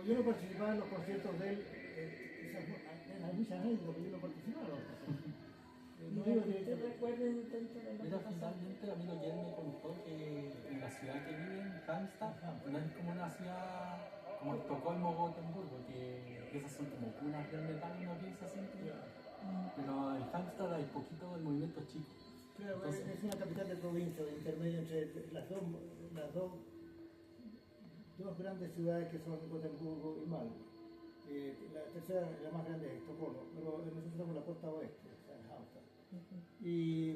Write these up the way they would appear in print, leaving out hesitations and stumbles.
yo no participaba en los conciertos de él, quizás hay muchas anécdotas, pero yo no participaba en los conciertos. ¿Y te recuerdas tanto de Mira, finalmente a mí lo que él me contó que en la ciudad que vive, en Halmstad, no es como una ciudad como Estocolmo o Gotemburgo, que esas son como cunas del metal, uno piensa siempre. Pero en Halmstad hay poquito del movimiento chico. Claro, Entonces, es una capital de provincia, de intermedio entre dos grandes ciudades que son Gotemburgo y Malmö. La tercera, la más grande, es Estocolmo, pero nosotros somos la costa oeste, o sea, en Halmstad. Y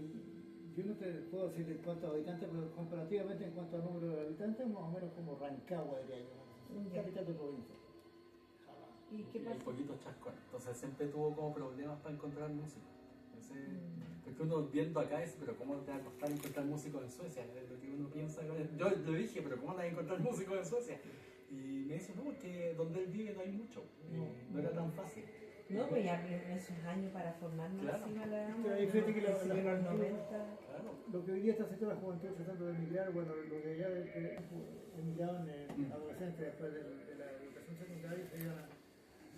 yo no te puedo decir en cuánto a habitantes, pero comparativamente en cuanto al número de habitantes, más o menos como Rancagua, diría yo, capital de provincia. ¿Y qué hay pasa? poquitos chascones. Entonces siempre tuvo como problemas para encontrar músicos. Porque uno viendo acá es, pero ¿cómo te va a costar encontrar músicos en Suecia? Es lo que uno piensa. Yo lo dije, pero ¿cómo te vas a encontrar músicos en Suecia? Y me dice, no, porque donde él vive no hay mucho. No era tan fácil. No, pues ya en esos años para formarnos Claro. encima la Fíjate que los 90. Claro. lo que hoy día está haciendo la juventud tratando de emigrar, bueno, los de allá emigraban adolescentes después de la educación secundaria y se iban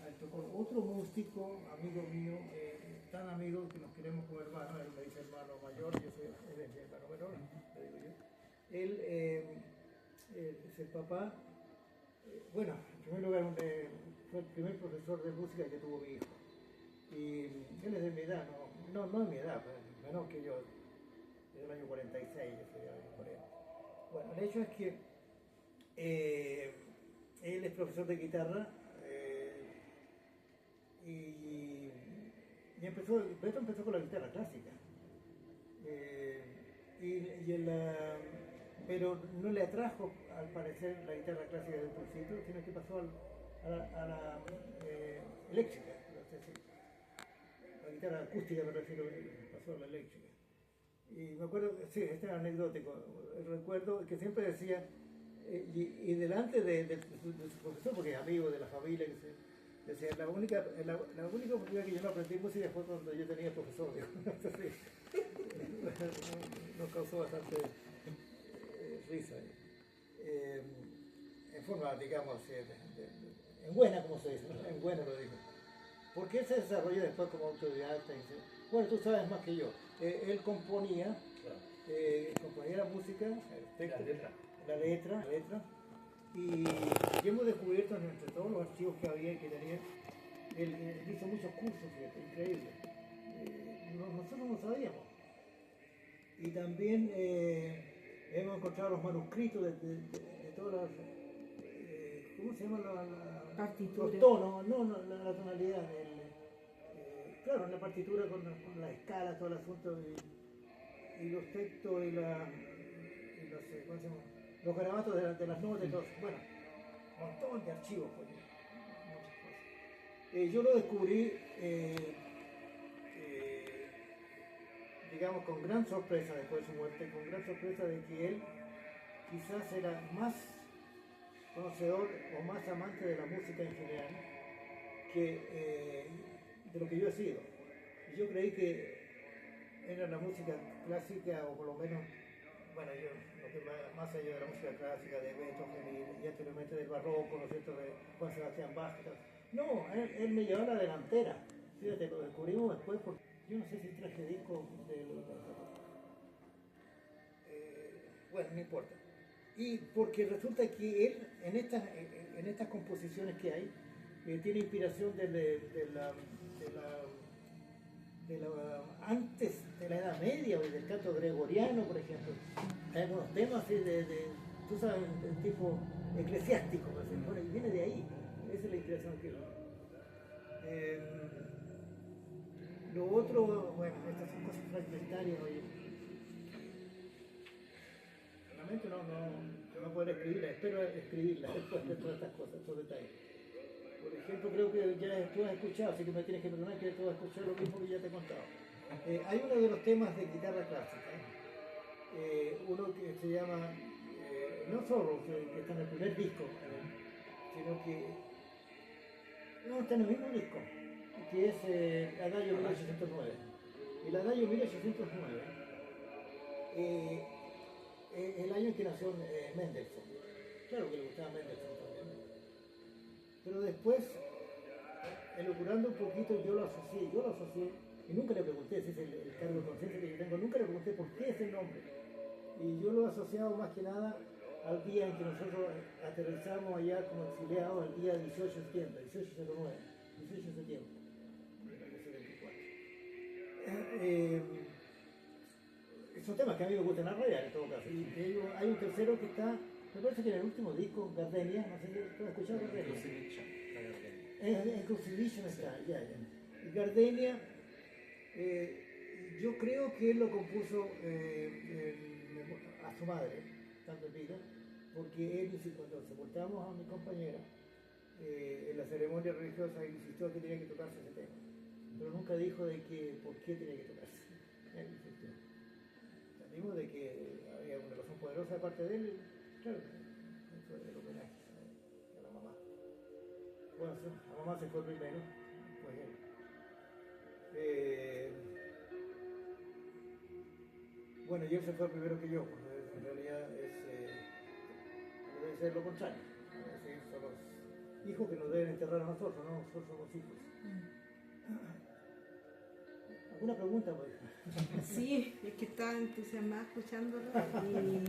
a Estocolmo. Otro músico, amigo mío, tan amigo que nos queremos como hermanos, él me dice hermano mayor, yo soy él es mi hermano menor, le digo yo. Él es el papá, bueno, en primer lugar fue el primer profesor de música que tuvo mi hijo. Y él es de mi edad, no es mi edad, pero menor que yo, es del año 46, yo soy del año 40. Bueno, el hecho es que él es profesor de guitarra y Beto empezó con la guitarra clásica. Pero no le atrajo al parecer la guitarra clásica desde un principio, sino que pasó a la eléctrica, no sé si, la guitarra acústica me refiero, pasó a la eléctrica. Y me acuerdo, sí, este es anecdótico, recuerdo que siempre decía, y delante de su profesor, porque es amigo de la familia, decía, la única oportunidad que yo no aprendí música fue cuando yo tenía profesor, digo. Entonces, nos causó bastante risa. En forma, digamos, en buena, como se dice, ¿no? En buena lo digo. Porque él se desarrolló después como autodidacta. Bueno, tú sabes más que yo. Él componía la música, el texto, la letra. Y hemos descubierto entre todos los archivos que había que tenía, él hizo muchos cursos, fíjate, increíble. Nosotros no sabíamos. Y también hemos encontrado los manuscritos de todas las, ¿cómo se llama? Partituras. Los tonos, la tonalidad. Claro, la partitura con la escala, todo el asunto, y los textos y los, ¿cómo se llama? Los garabatos de las notas y todo. Bueno, un montón de archivos, pues, muchas cosas. Yo lo descubrí, digamos, con gran sorpresa después de su muerte, con gran sorpresa de que él quizás era más conocedor o más amante de la música en general que de lo que yo he sido. Y yo creí que era la música clásica, o por lo menos, bueno, yo, lo que más allá de la música clásica de Beethoven y anteriormente del barroco, ¿no es cierto?, de Juan Sebastián Bach. No, él me llevó a la delantera. Fíjate, lo descubrimos después porque yo no sé si traje disco bueno, no importa. Y porque resulta que él, en estas composiciones que hay, tiene inspiración antes de la Edad Media, o del canto gregoriano, por ejemplo. Hay algunos temas así tú sabes, de tipo eclesiástico, por ejemplo, y viene de ahí. Esa es la inspiración que lo otro, bueno, estas son cosas fragmentarias, oye. Realmente yo no podré escribirlas, espero escribirlas después de todas estas cosas, estos detalles. Por ejemplo, creo que ya tú has escuchado, así que me tienes que perdonar que tú has escuchado lo mismo que ya te he contado. Hay uno de los temas de guitarra clásica, uno que se llama, no solo que está en el primer disco, sino que no está en el mismo disco, que es Adagio 1809. El Adagio 1809 el año en que nació Mendelssohn. Claro que le gustaba Mendelssohn también. Pero después, elucubrando un poquito, yo lo asocié, y nunca le pregunté, ese es el cargo de conciencia que yo tengo, nunca le pregunté por qué ese nombre. Y yo lo he asociado más que nada al día en que nosotros aterrizamos allá como exiliados, el día 18 de septiembre, 1809, 18 de septiembre del año 74. Son temas que a mí me gustan arraigar en todo caso. Y hay un tercero que está, me parece que en el último disco, Gardenia, no sé si tú has escuchado Gardenia. En Crucifixion está, ya. Y Gardenia, yo creo que él lo compuso a su madre, tanto en vida, porque él, cuando sepultamos a mi compañera, en la ceremonia religiosa, él insistió que tenía que tocarse ese tema, pero nunca dijo de que por qué tenía que tocarse. Él insistió. Entendimos de que había una razón poderosa de parte de él, claro, eso era el homenaje a la mamá. Bueno, la mamá se fue primero, pues él. Bueno, y él se fue primero que yo, porque en realidad debe ser lo contrario. Es decir, son los hijos que nos deben enterrar a nosotros, no nosotros somos hijos. ¿Alguna pregunta, pues? Sí, es que estaba entusiasmada escuchándolo y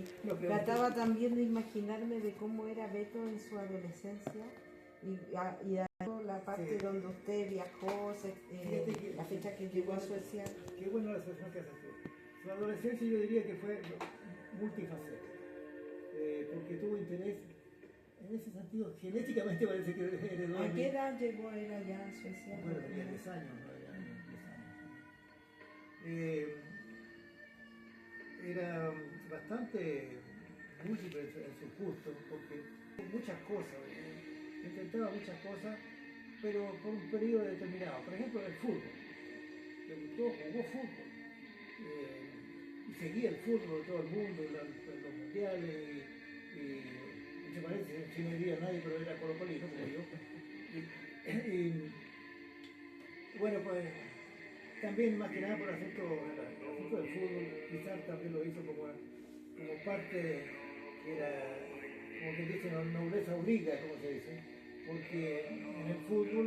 trataba también de imaginarme de cómo era Beto en su adolescencia y la parte donde usted viajó, la fecha que llegó a Suecia. Qué buena la asociación que haces tú. Su adolescencia yo diría que fue multifacética, porque tuvo interés, en ese sentido, genéticamente parece que heredó. ¿A qué edad llegó él allá a Suecia? Bueno, tenía 10 años, ¿no? Era bastante múltiple en sus gustos, porque muchas cosas, intentaba muchas cosas, pero por un periodo determinado. Por ejemplo, el fútbol. Le gustó, jugó fútbol. Y seguía el fútbol de todo el mundo, los mundiales, y se parece, si no diría nadie, pero era colocolino, como yo. Bueno, pues también más que nada por el asunto del fútbol, quizás también lo hizo como parte que era, como que dice, nobleza obliga, como se dice, porque en el fútbol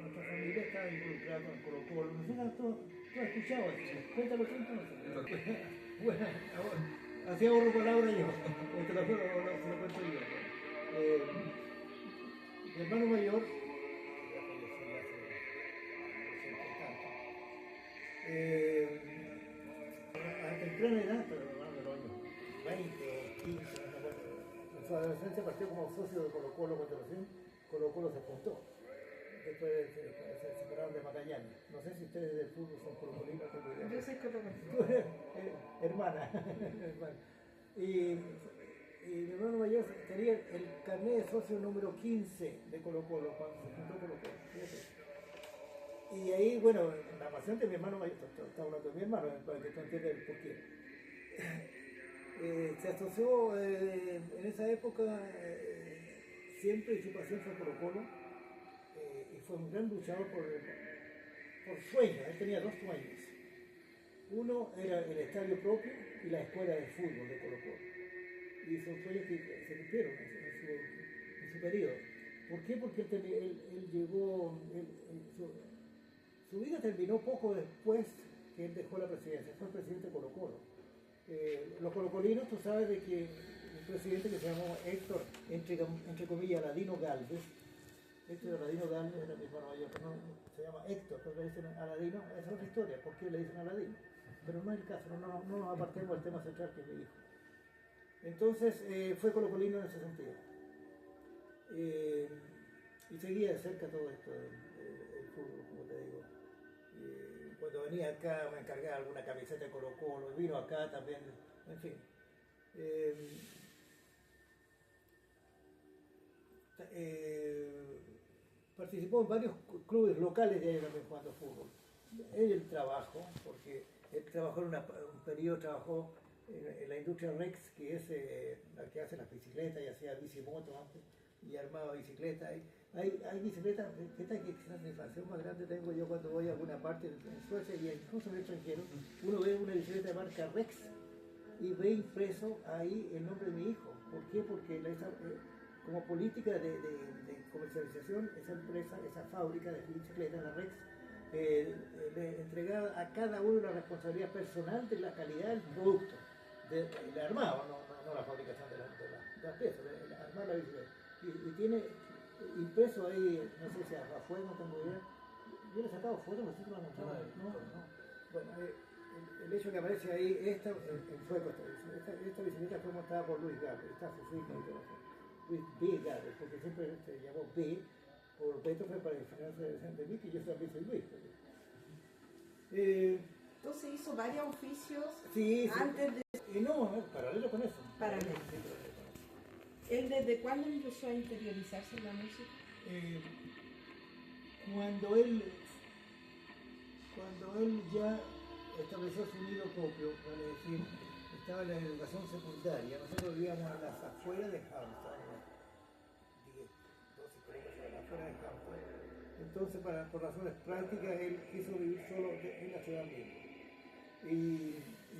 nuestra familia estaba involucrada con Colo-Colo. No sé, tú has escuchado eso, cuéntalo tú entonces. Bueno, así ahorro palabras yo, o te lo cuento yo. Mi hermano mayor, a temprana edad, pero hablando de los años 20 o 15, no me acuerdo, en su adolescencia partió como socio de Colo-Colo cuando recién Colo-Colo se juntó. Después se separaron de Magallanes. No sé si ustedes del fútbol son colocolinos. Yo soy colocolino. Hermana. Y mi hermano mayor tenía el carnet de socio número 15 de Colo-Colo cuando se juntó Colo-Colo. Y ahí, bueno, la pasión de mi hermano mayor, está hablando de mi hermano, para que tú entiendas el porqué. Se asoció en esa época siempre, y su pasión fue Colo-Colo, y fue un gran luchador por sueños. Él tenía dos sueños. Uno era el estadio propio y la escuela de fútbol de Colo-Colo. Y son sueños que se cumplieron en su periodo. ¿Por qué? Porque él llegó, su vida terminó poco después que él dejó la presidencia. Fue presidente de Colo-Colo. Los colocolinos, tú sabes de que un presidente que se llamó Héctor, entre comillas, Aladino Galvez. Héctor Aladino Galvez era mi hermano mayor, no, se llama Héctor, pero le dicen Aladino. Esa es otra historia, ¿por qué le dicen Aladino? Pero no es el caso, no nos apartemos del tema central que es mi hijo. Entonces fue colocolino en ese sentido. Y seguía de cerca todo esto del fútbol, como te digo. Cuando venía acá me encargaba alguna camiseta de Colo-Colo, vino acá también, en fin. Participó en varios clubes locales de ahí también jugando fútbol. El trabajo, porque él trabajó en un periodo, trabajó en la industria Rex, que es la que hace las bicicletas, y hacía bicimotos antes, y armaba bicicletas. Hay bicicletas, esta que la satisfacción más grande tengo yo cuando voy a alguna parte en Suecia y incluso en el extranjero. Uno ve una bicicleta de marca Rex y ve impreso ahí el nombre de mi hijo. ¿Por qué? Porque como política de comercialización, esa empresa, esa fábrica de bicicletas, la Rex, le entregaba a cada uno la responsabilidad personal de la calidad del producto. Le armaba, no la fabricación de las piezas, le armaba la bicicleta. Y tiene impreso ahí, no sé si a fuego, no tengo idea. Yo le he sacado fotos, no sé si lo he mostrado. No. Bueno, el hecho que aparece ahí, esta bicicleta fue montada por Luis Garber, está su firma y todo eso. Luis B. Garber, porque siempre se llamó B, por Beto fue para diferencia de mí, que yo también soy Luis. Entonces hizo varios oficios Sí, antes de... no, paralelo con eso. Paralelo. ¿Él desde cuándo empezó a interiorizarse en la música? Cuando él ya estableció su nido propio, vale decir, estaba en la educación secundaria, nosotros vivíamos a las afueras de Hampton, 10, 12 kilómetros afuera de Hampton. Entonces, por razones prácticas, él quiso vivir solo en la ciudad misma.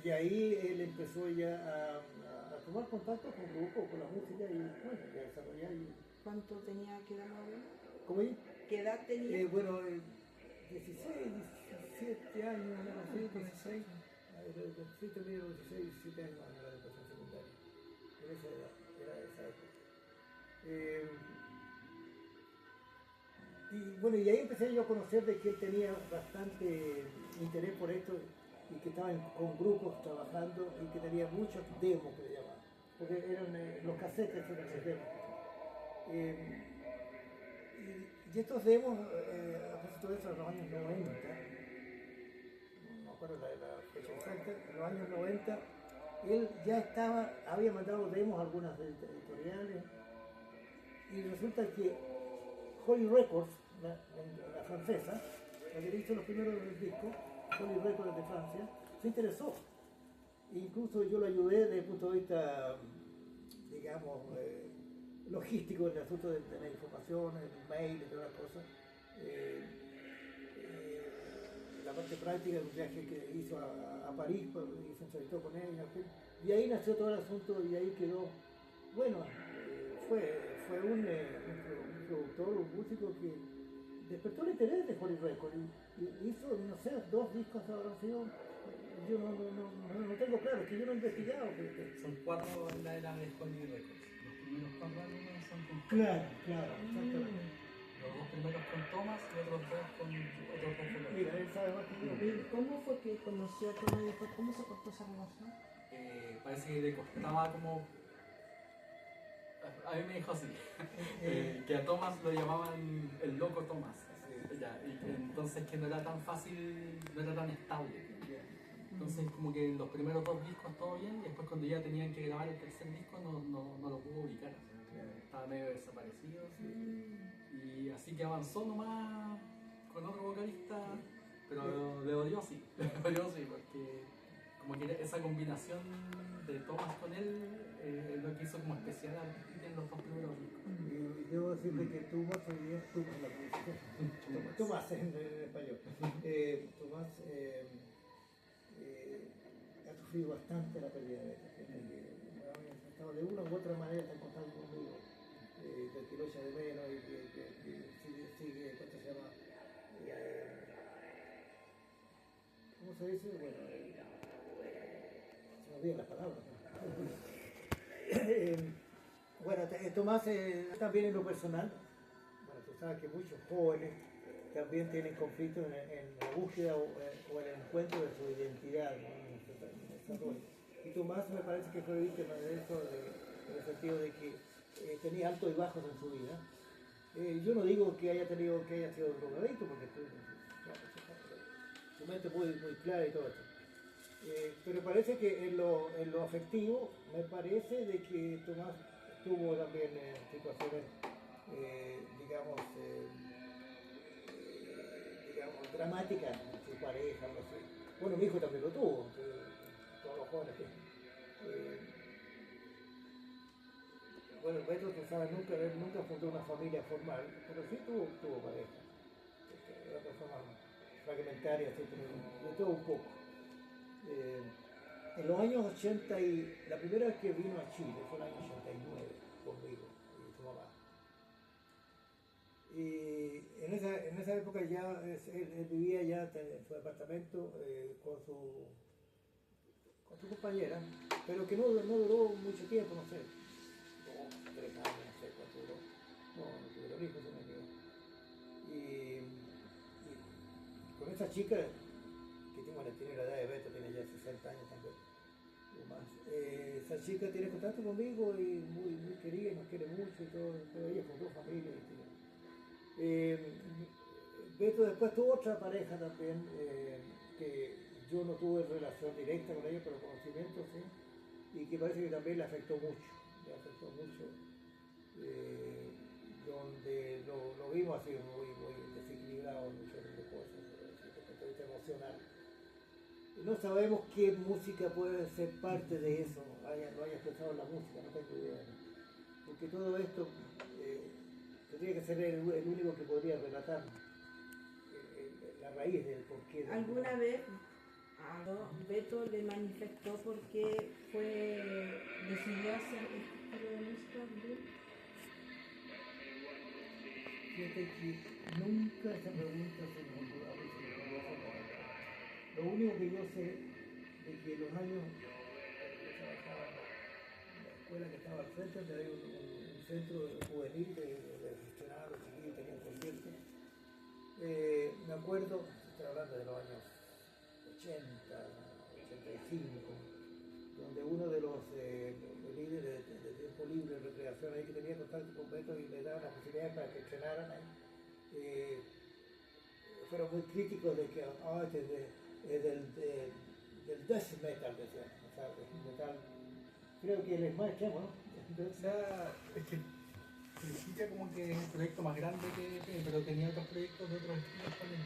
Y ahí él empezó ya a tomar contacto con grupos, con la música y bueno, a desarrollar. ¿Cuánto tenía que edad más o menos? ¿Cómo es? ¿Qué edad tenía? Bueno, 16, 17 años, algo así, 16. Sí, tenía 16, 17 años en la educación secundaria. En esa edad, era esa época. Y bueno, y ahí empecé yo a conocer de que él tenía bastante interés por esto y que estaba con grupos trabajando y que tenía muchos demos que le llamaban, porque eran los cassettes, eran los demos. Y estos demos, a propósito de eso, en los años 90, no me acuerdo la fecha exacta, en los años 90, él ya había mandado demos a algunas editoriales y resulta que Holly Records, la francesa, la que hizo los primeros discos, Holly Records de Francia, se interesó. Incluso yo lo ayudé desde el punto de vista, digamos, logístico en el asunto de la información, el mail y todas las cosas. La parte práctica de un viaje que hizo a París y se entrevistó con ella. Y ahí nació todo el asunto y ahí quedó. Bueno, fue un productor, un músico que despertó el interés de Holly Records y hizo, no sé, 2 discos habrán sido. Yo no tengo claro, es que yo no he investigado. Son 4 en la era de Holly Records. Los primeros 4 álbumes son con Holly. Claro, exactamente. Los 2 primeros con Thomas y otros 2 con otros 2 con Mira, él sabe más que yo. ¿Y cómo fue que conoció a Tomás y después cómo se cortó esa relación? Parece que le costaba como... A mí me dijo así, que a Thomas lo llamaban el loco Thomas. Ya, y entonces que no era tan fácil, no era tan estable. Entonces como que los primeros 2 discos todo bien y después cuando ya tenían que grabar el tercer disco no lo pudo ubicar. Estaba medio desaparecido. Y así que avanzó nomás con otro vocalista, pero le dolió sí, porque como que esa combinación de Thomas con él lo que hizo como especial en los 2 primeros discos. Y debo decirte que Tomás hoy día estuvo en la publicidad. Tomás en español. Tomás ha sufrido bastante la pérdida de esta gente. Ha estado de una u otra manera en contacto conmigo. Que lo echa de menos y que sigue, ¿cuánto se llama? ¿Cómo se dice? Bueno, se me olvidan las palabras. Bueno, Tomás también en lo personal, bueno, tú sabes que muchos jóvenes también tienen conflictos en la búsqueda o en el encuentro de su identidad, ¿no? Y Tomás me parece que fue víctima de eso, en el sentido de que tenía altos y bajos en su vida. Yo no digo que haya sido drogadicto, porque su mente es muy clara y todo esto. Pero parece que en lo afectivo, me parece de que Tomás tuvo también situaciones, digamos, dramáticas con su pareja, algo así. Bueno, mi hijo también lo tuvo, todos los jóvenes que... Bueno, Beto, tú sabes, él nunca fundó una familia formal, pero sí tuvo pareja. Era persona fragmentaria, así, de todo un poco. En los años 80, la primera vez que vino a Chile fue el año 89 conmigo y su mamá. Y en esa época ya él vivía ya en su departamento con su compañera, pero que no duró mucho tiempo, no sé, 2, 3 años, no sé cuánto duró. No tuvieron hijos, se me olvidó. Y con esa chica, que tiene la edad de Beto, tiene ya 60 años también, o más. Esa chica tiene contacto conmigo y muy querida, nos quiere mucho y todo, pero ella fundó familia. Beto después tuvo otra pareja también, que yo no tuve relación directa con ella, pero conocimiento sí, y que parece que también le afectó mucho, donde lo vimos así muy desequilibrado en muchas de cosas, desde el punto de vista emocional. No sabemos qué música puede ser parte de eso, lo haya expresado en la música, no tengo idea. Porque todo esto tendría que ser el único que podría relatar la raíz del porqué. ¿Alguna vez Beto le manifestó por qué decidió hacer este estilo de música? Fíjate que nunca esa pregunta se me ocurrió, lo único que yo sé de que los años yo trabajaba en la escuela que estaba al frente, donde había un centro juvenil de gestionar a los chiquillos, tenían conciertos. Me acuerdo, estoy hablando de los años 80, 85, donde uno de los líderes de tiempo libre, de recreación ahí, que tenía contacto con Beto y le daban las posibilidades para que entrenaran ahí, fueron muy críticos de que del death metal, decían, o sea, el metal, creo que el más extremo, ¿no? O sea, es que Principia como que es un proyecto más grande que pero tenía otros proyectos de otros estilos también,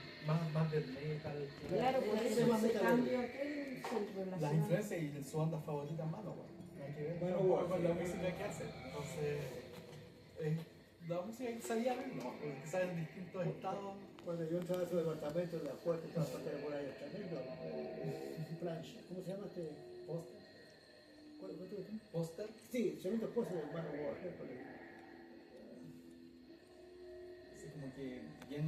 más de metal. Claro, por eso ese cambio aquel se Las relaciona. influencias y su banda favorita Manowar, no hay que ver Manowar, un poco con la sí. música que hace. Entonces, la música que sabía ver, ¿no? Porque quizás en distintos estados. Cuando yo entraba a su departamento, en la puerta estaba pasando por ahí tremendo, plancha. ¿Cómo se llama este póster? ¿Cuál tú dices? ¿Póster? Sí, segundo póster del Manowar. Así como que bien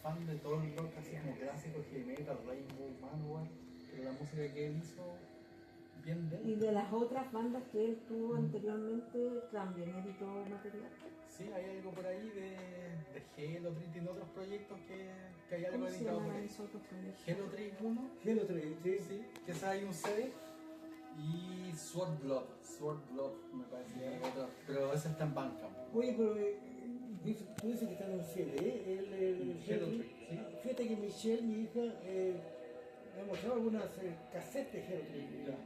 fan de todo el rock, así como clásico, heavy metal, Rainbow, Manowar, pero la música que él hizo, bien de él. Y de las otras bandas que él tuvo anteriormente, también editó material. Sí, hay algo por ahí de Hello Tree, tiene otros proyectos que hay algo ¿Cómo se editado por llaman ahí. esos otros proyectos? Hello Tree 1, Hello Tree, sí. sí, que esa hay un CD, y Sword Blood, me parece que hay otro, pero ese está en Bandcamp. Oye, pero tú dices que está en un CD, el Hello Tree, sí. Fíjate que Michelle, mi hija, me ha mostrado algunas casetes de Hello Tree. Ya.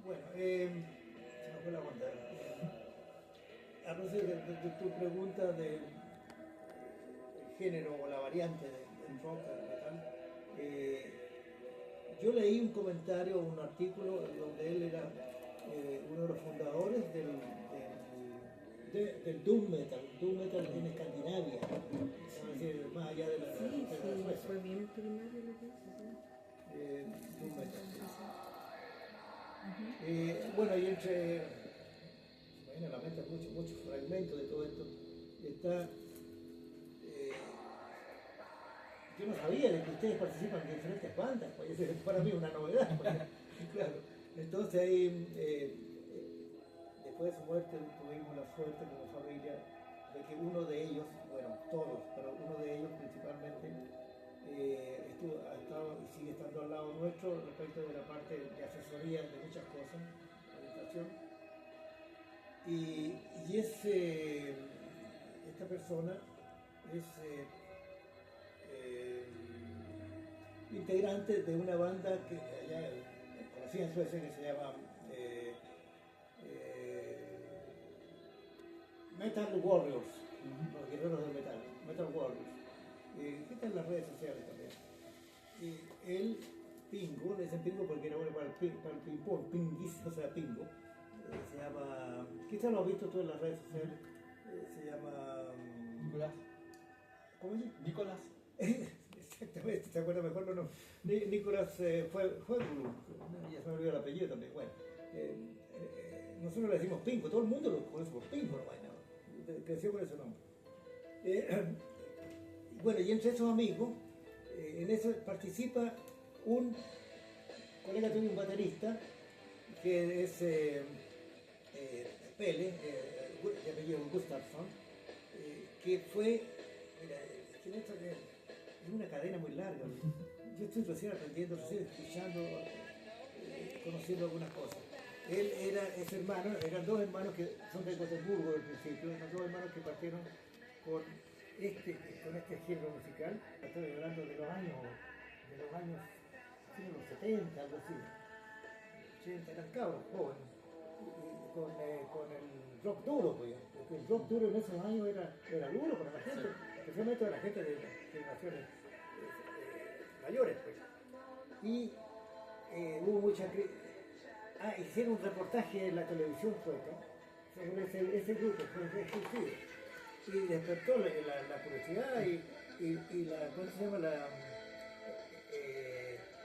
Bueno, se me fue la onda. A propósito de tu pregunta del género o la variante del rock, del metal, yo leí un comentario, un artículo donde él era uno de los fundadores del Doom Metal en Escandinavia, es decir, más allá de la Sí, Suecia. fue bien primario lo que hizo, sí. Doom Metal. Bueno, y entre, se me viene a la mente muchos fragmentos de todo esto, está, yo no sabía de que ustedes participan en diferentes bandas, pues es para mí una novedad, porque, claro. Entonces ahí, después de su muerte, tuvimos la suerte como familia de que uno de ellos, bueno, todos, pero uno de ellos principalmente, ha estado y sigue estando al lado nuestro respecto de la parte de asesoría de muchas cosas, orientación. Y esta persona es integrante de una banda que allá conocida en Suecia que se llama Metal Warriors, los guerreros del metal, Metal Warriors. ¿Qué tal las redes sociales también? El Pingo, le dicen Pingo porque era bueno para el ping-pong, Pinguis, o sea, Pingo. Se llama, quizás lo has visto tú en las redes sociales, se llama... Nicolás. ¿Cómo se llama? Nicolás. Exactamente, ¿se acuerda mejor o no? Nicolás fue ya se me olvidó el apellido también. Bueno, nosotros le decimos Pingo, todo el mundo lo conoce por Pingo, no, creció con ese nombre. Bueno, y entre esos amigos, en eso participa un colega tuyo, un baterista, que es Pele, de apellido Gustafsson, que fue, mira, es una cadena muy larga. Yo estoy recién aprendiendo, recién escuchando, conociendo algunas cosas. Él es hermano, eran dos hermanos que son de Gotemburgo al principio, eran dos hermanos que partieron con este género musical. Estoy hablando de los años los 70, algo así. 80, eran cabros jóvenes. Con el rock duro, pues. Porque el rock duro en esos años era duro para la gente, especialmente para la gente de generaciones mayores, pues. Y hubo mucha hicieron un reportaje en la televisión sueca sobre ese grupo, fue exclusivo. Y despertó la curiosidad y la, ¿cómo se llama?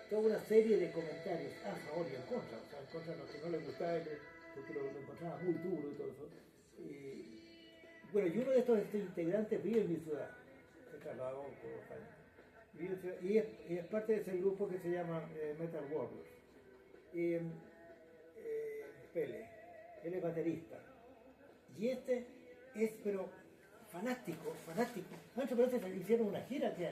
Toda una serie de comentarios a favor y en contra. O sea, en contra de los que no les gustaba, porque lo encontraba muy duro y todo eso. Bueno, y uno de estos integrantes vive en mi ciudad, se trasladó por los años. Y es parte de ese grupo que se llama Metal Warriors. Pele, él es baterista. Y este es, pero fanático. Antes parece que hicieron una gira que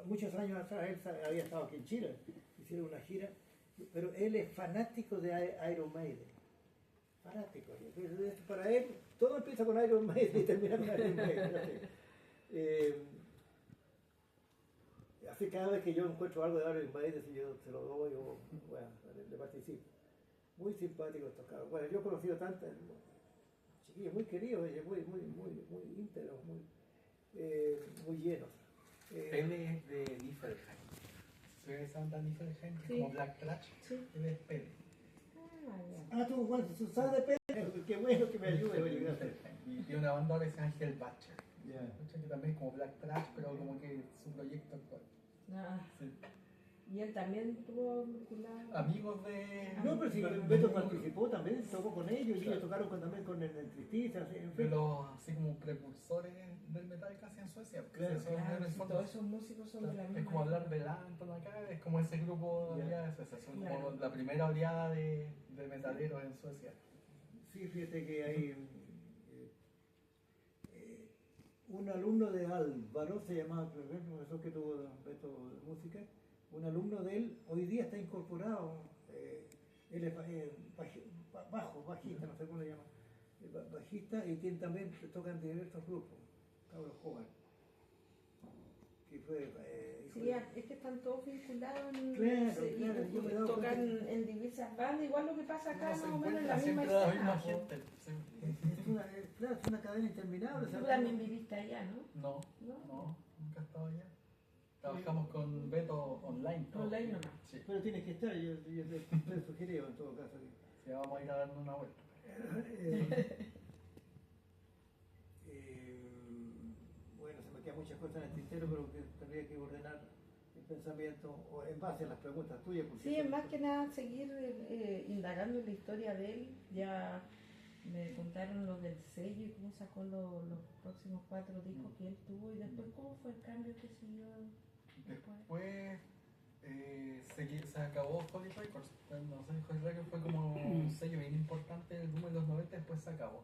muchos años atrás él había estado aquí en Chile. Hicieron una gira, pero él es fanático de Iron Maiden. Fanático. Entonces, para él, todo empieza con Iron Maiden y termina con Iron Maiden. Así cada vez que yo encuentro algo de Iron Maiden, si yo se lo doy o bueno, le participo. Muy simpático estos cabros. Bueno, yo he conocido tantos chiquillos muy queridos, muy íntegros, muy llenos. Pele es de Niflheim. ¿Se esa banda Niflheim? Que es como Black Trash. Sí. Él es Pele. Tú, bueno, tú sabes de Pele. Qué bueno que me ayude, oye, gracias. Y tiene una banda ahora que se llama Hellbatcher. Yeah. Que también es como Black Trash, pero como que es un proyecto actual. Sí. Y él también estuvo vinculado. Amigos de. No, pero si Beto participó también, tocó con ellos, y ellos tocaron también con el Tristeza, en De fin. los así como precursores del metal casi en Suecia. Claro, En el fondo, Todos esos músicos son de la misma. es como hablar de Lanton acá, es como ese grupo de allá de Suecia, son como la primera oleada de metaleros en Suecia. Sí, fíjate que hay un alumno de Álvaro, se llamaba, el profesor que tuvo Beto de música, un alumno de él hoy día está incorporado, él es bajista, no sé cómo le llaman, bajista, y también tocan diversos grupos, cabros jóvenes. Que fue, Sí, es que están todos vinculados Claro, yo me he dado tocan cuenta. en diversas bandas, igual lo que pasa acá No se más o menos en la encuentra misma siempre la escena. misma po. gente. Sí. Es una cadena interminable. Tú también viviste allá, ¿no? No, nunca he estado allá. Trabajamos con Beto online. todo. Online nomás. Sí. Pero tienes que estar, yo te sugerido en todo caso. Sí, vamos a ir a darnos una vuelta. Bueno, se me quedan muchas cosas en el tintero, pero que tendría que ordenar el pensamiento o en base a las preguntas tuyas. Porque Sí, es más que nada seguir indagando en la historia de él. Ya me contaron lo del sello y cómo sacó los próximos 4 discos que él tuvo y después cómo fue el cambio que siguió después. Después se acabó Holy Records. No sé, Holy Records fue como un sello bien importante del boom de los 90, después se acabó.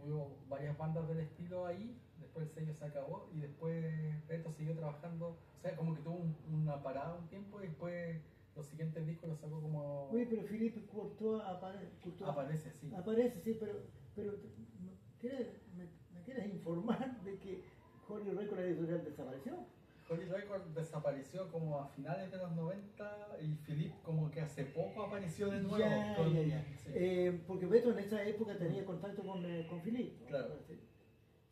Hubo varias bandas del estilo ahí, después el sello se acabó y después Beto siguió trabajando, o sea, como que tuvo una parada un tiempo y después los siguientes discos los sacó como... Oye, pero Philippe Courtois Aparece, sí. Aparece, sí, pero ¿me quieres informar de que Holy Record Editorial desapareció? Holy Records desapareció como a finales de los 90 y Philippe como que hace poco apareció de nuevo. Ya. Sí. Porque Beto en esa época tenía contacto con Philippe. ¿No? Claro.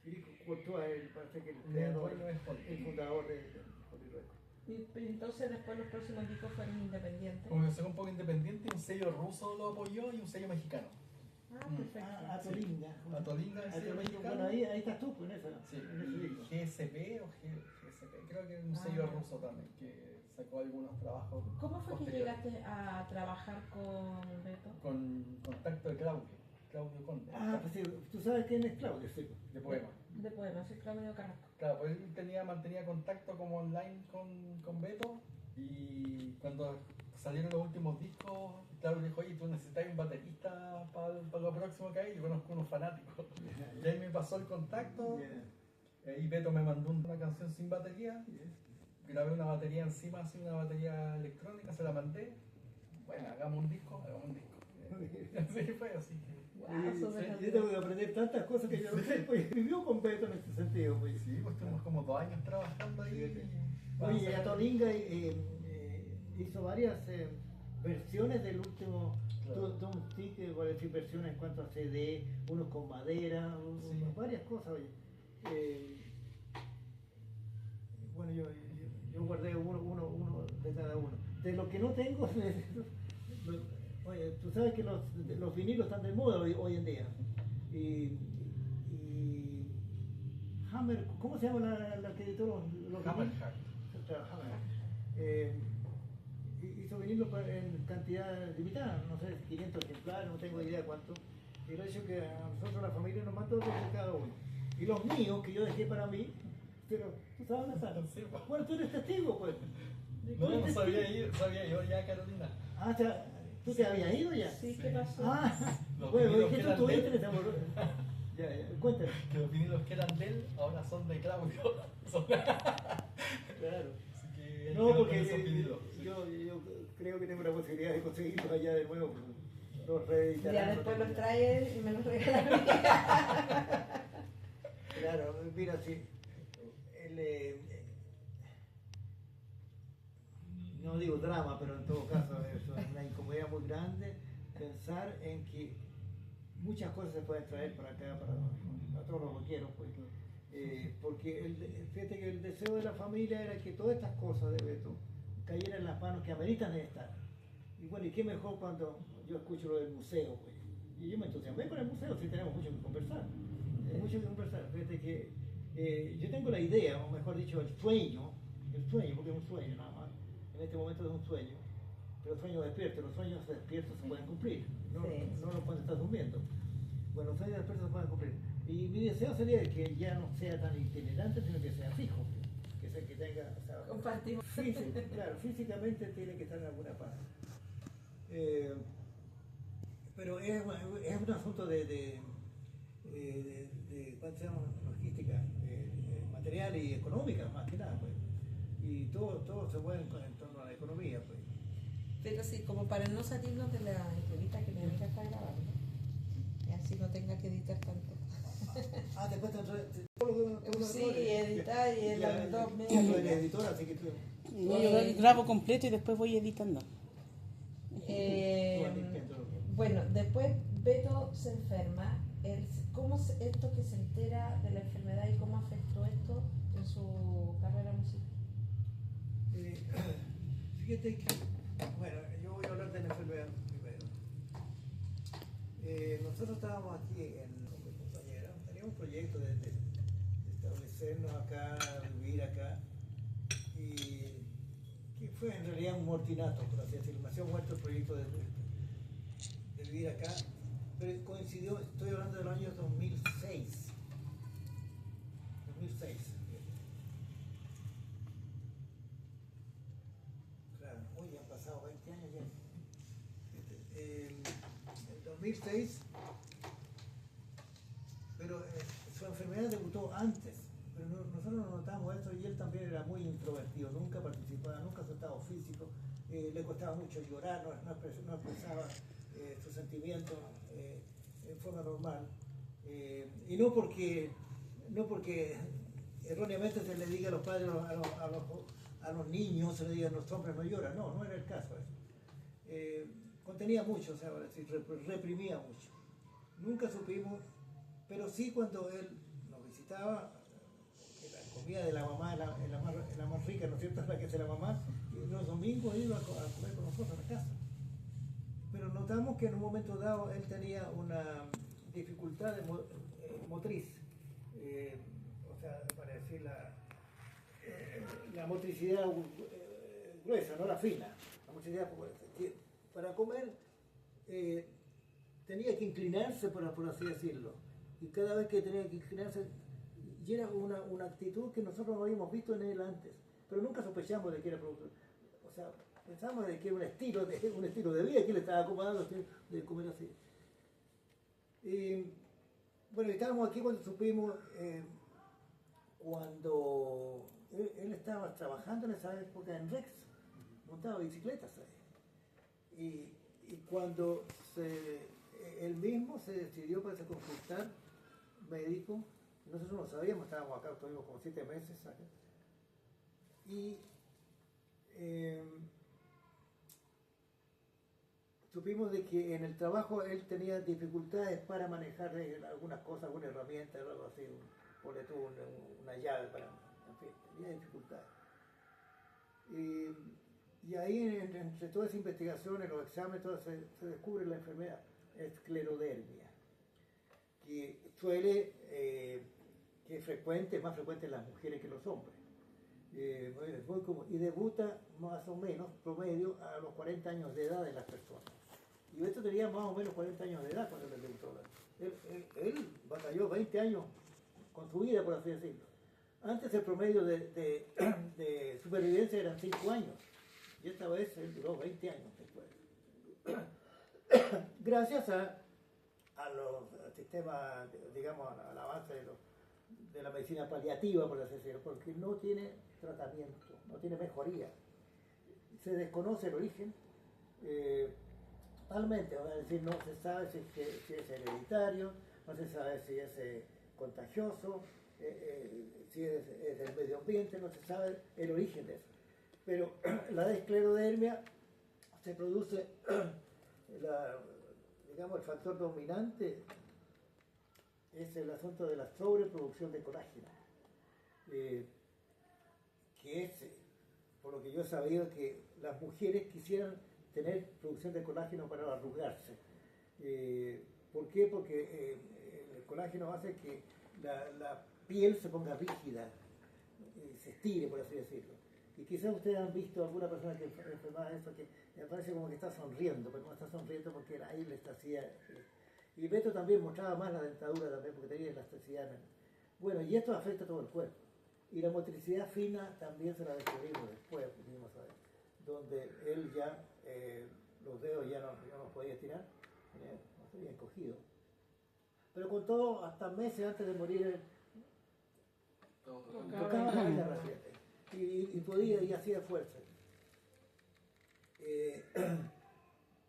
Philippe Courtois, parece que el El creador, dueño es Holy. el fundador de Holy Record. Y entonces después los próximos discos fueron independientes. Comenzó un poco independiente, un sello ruso lo apoyó y un sello mexicano. Perfecto. Atolinga. Atolinga, el sello mexicano. Bueno, ahí estás tú, pues, en esa. Sí, En ese y disco. GSP o GSP, creo que es un sello ruso también que sacó algunos trabajos. ¿Cómo fue que posteriores. llegaste a trabajar con Beto? Con contacto de Claudio Conde, Pues sí, tú sabes quién es Claudio, sí. de Poema. De poema, soy Claudio Carrasco. Claro, pues él mantenía contacto como online con Beto, y cuando salieron los últimos discos, claro, le dijo, oye, tú necesitas un baterista para lo próximo que hay. Yo conozco unos fanáticos. Y ahí me pasó el contacto, y Beto me mandó una canción sin batería, grabé una batería encima, así una batería electrónica, se la mandé. Bueno, hagamos un disco. Así fue, así que... Yo tengo que aprender tantas cosas que yo no sé, pues vivió con Beto en este sentido. Pues. Sí, pues tuvimos como 2 años trabajando ahí. Oye, Atolinga hizo varias versiones del último Tom Stick, igual decir versiones en cuanto a CD, unos con madera, varias cosas. Oye. Bueno, yo guardé uno de cada uno. De lo que no tengo, oye, tú sabes que los vinilos están de moda hoy en día. Y Hammer, ¿cómo se llama la que editó los Hammerheart. Hizo vinilos en cantidad limitada, no sé, 500 ejemplares, no tengo idea cuánto. Y lo he hecho que a nosotros la familia nos mandó de cada uno. Y los míos, que yo dejé para mí, pero tú sabes dónde están. Sí, pues. Bueno, tú eres testigo, pues. No sabía yo ya, Carolina. Ah, ¿tú te habías ido ya? Sí, ¿qué pasó? Bueno, ¿qué tú tuviste en ese amor? Ya, cuéntame. Que los vinilos que eran de él ahora son de Claudio. Claro. Así que No, porque esos vinilos. yo creo que tengo la posibilidad de conseguirlos allá de nuevo. Los reeditarán. Ya después los trae él y me los regala a mí. Claro, mira, sí. No digo drama, pero en todo caso es una incomodidad muy grande pensar en que muchas cosas se pueden traer para acá, para todos los rockeros, pues. Porque fíjate que el deseo de la familia era que todas estas cosas de Beto cayeran en las manos que ameritan de estar. Y bueno, y qué mejor cuando yo escucho lo del museo, pues. Y yo me entusiasmé con el museo, sí tenemos mucho que conversar. Mucho que conversar. Fíjate que yo tengo la idea, o mejor dicho, el sueño, porque es un sueño nada más. En este momento es un sueño, pero sueños despiertos. Los sueños despiertos se pueden cumplir, no cuando estás durmiendo. Bueno, los sueños despiertos se pueden cumplir. Y mi deseo sería que ya no sea tan itinerante, sino que sea fijo, que tenga, o sea, compartimos. Claro, físicamente tiene que estar en alguna parte. Pero es un asunto de ¿cuánto se llama? Logística, material y económica, más que nada, pues. Y todo se mueve en torno a la economía, pues. Pero sí, como para no salirnos de la entrevista que mi amiga está grabando, y así no tenga que editar tanto. Después te Sí, editar y el dos Tú eres editora, así que tú... Yo grabo completo y después voy editando. Bueno, después Beto se enferma. ¿Cómo esto que se entera de la enfermedad y cómo afectó esto en su carrera musical? Fíjate que, bueno, yo voy a hablar de la enfermedad primero. Nosotros estábamos aquí con mi compañera, teníamos un proyecto de establecernos acá, vivir acá, y que fue en realidad un mortinato, por así decirlo. Me hacía muerto el proyecto de vivir acá, pero coincidió, estoy hablando del año 2006. 2006. Claro, hoy han pasado 20 años ya. En 2006, pero su enfermedad debutó antes, pero nosotros no notamos esto, y él también era muy introvertido, nunca participaba, nunca su estado físico, le costaba mucho llorar, no expresaba sus sentimientos en forma normal, y no porque erróneamente se le diga a los padres, a los niños, se le diga los hombres no lloran, no era el caso eso. Contenía mucho, o sea, reprimía mucho. Nunca supimos, pero sí cuando él nos visitaba, que la comida de la mamá es la más rica, ¿no es cierto?, la que hace la mamá, y los domingos iba a comer con nosotros a la casa. Pero notamos que en un momento dado él tenía una dificultad motriz, o sea, para decir la motricidad gruesa, no la fina, la motricidad para comer tenía que inclinarse, por así decirlo, y cada vez que tenía que inclinarse y era una actitud que nosotros no habíamos visto en él antes, pero nunca sospechamos de que era productor. O sea, pensamos de que era un estilo de vida que él estaba acomodando de comer así. Y bueno, estábamos aquí cuando supimos, cuando él estaba trabajando en esa época en Rex, montaba bicicletas ahí. Y cuando él mismo se decidió para consultar médico, nosotros no sabíamos, estábamos acá, tuvimos como 7 meses acá, y supimos de que en el trabajo él tenía dificultades para manejar algunas cosas, alguna herramienta, algo así, una llave, en fin, tenía dificultades. Y ahí, entre todas esas investigaciones, los exámenes, todo, se descubre la enfermedad, esclerodermia, que suele, que es frecuente, más frecuente en las mujeres que en los hombres. Es muy común, y debuta más o menos, promedio, a los 40 años de edad de las personas. Y esto tenía más o menos 40 años de edad cuando le debutó. Él batalló 20 años con su vida, por así decirlo. Antes el promedio de supervivencia eran 5 años. Y esta vez él duró 20 años después. Gracias a los sistemas, digamos, al avance de la medicina paliativa, por así decirlo, porque no tiene tratamiento, no tiene mejoría. Se desconoce el origen. Totalmente, es decir, no se sabe si es hereditario, no se sabe si es contagioso, si es del medio ambiente, no se sabe el origen de eso. Pero la esclerodermia se produce, digamos, el factor dominante es el asunto de la sobreproducción de colágeno, que es, por lo que yo he sabido, que las mujeres quisieran tener producción de colágeno para arrugarse. ¿Por qué? Porque el colágeno hace que la piel se ponga rígida, se estire, por así decirlo. Y quizás ustedes han visto a alguna persona que enfermaba de eso, que me parece como que está sonriendo, pero no está sonriendo porque era ahí la elasticidad. Y Beto también mostraba más la dentadura también porque tenía elasticidad. Bueno, y esto afecta a todo el cuerpo. Y la motricidad fina también se la descubrimos después, pudimos saber, donde él ya, los dedos ya no podía estirar, no se había encogido. Pero con todo, hasta meses antes de morir, él tocaba la guitarra y podía y hacía fuerza.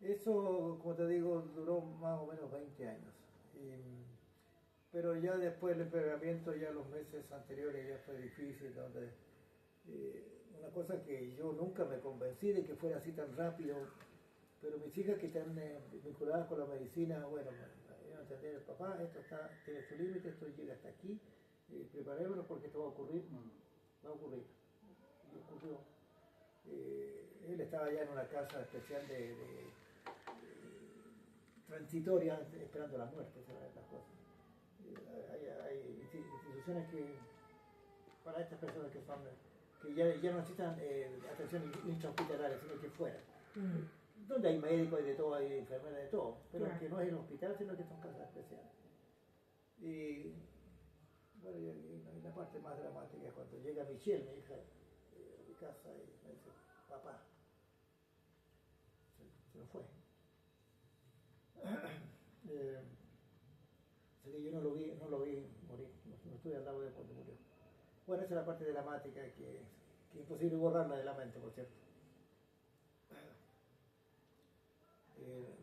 Eso, como te digo, duró más o menos 20 años. Pero ya después del empeoramiento, ya los meses anteriores ya fue difícil, donde una cosa que yo nunca me convencí de que fuera así tan rápido, pero mis hijas que están vinculadas con la medicina, bueno, me a entender, el papá, esto tiene su límite, esto llega hasta aquí, preparémonos porque esto va a ocurrir. Y ocurrió. Él estaba ya en una casa especial de transitoria, esperando la muerte, las cosas. Hay instituciones que, para estas personas que ya no necesitan atención intrahospitalaria, sino que fuera. Donde hay médicos, hay de todo, hay enfermeras, de todo, pero que no es en hospital, sino que son casas especiales. Y bueno, y la parte más dramática es cuando llega Michelle, mi hija, a mi casa y me dice, papá, se nos fue. Así que yo no lo vi morir, no estuve al lado de él cuando murió. Bueno, esa es la parte dramática que es imposible borrarla de la mente, por cierto.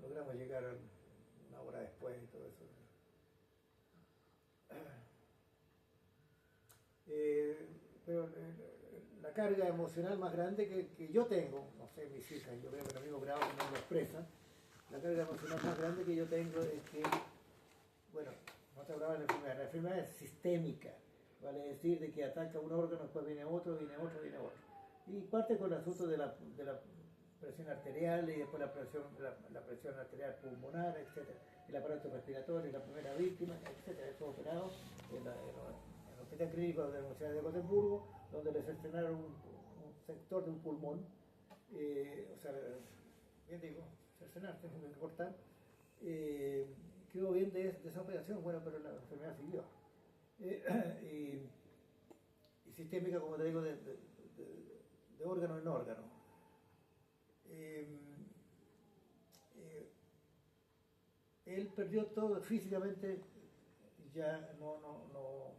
Logramos llegar una hora después y todo eso. Pero la carga emocional más grande que yo tengo, no sé, mis hijas, yo creo que en el mismo grado que no lo expresan, la carga emocional más grande que yo tengo es que, bueno, no te hablaba de la enfermedad es sistémica, vale decir de que ataca un órgano, después viene otro, viene otro, viene otro. Y parte con el asunto de la presión arterial y después la presión arterial pulmonar, etc. El aparato respiratorio, la primera víctima, etc. Eso operado en el Hospital Clínico de la Universidad de Gotemburgo, donde les estrenaron un sector de un pulmón, o sea, bien digo, cercenar, tengo que cortar, quedó bien de esa operación, bueno, pero la enfermedad siguió. y sistémica, como te digo, de órgano en órgano. Él perdió todo físicamente, ya no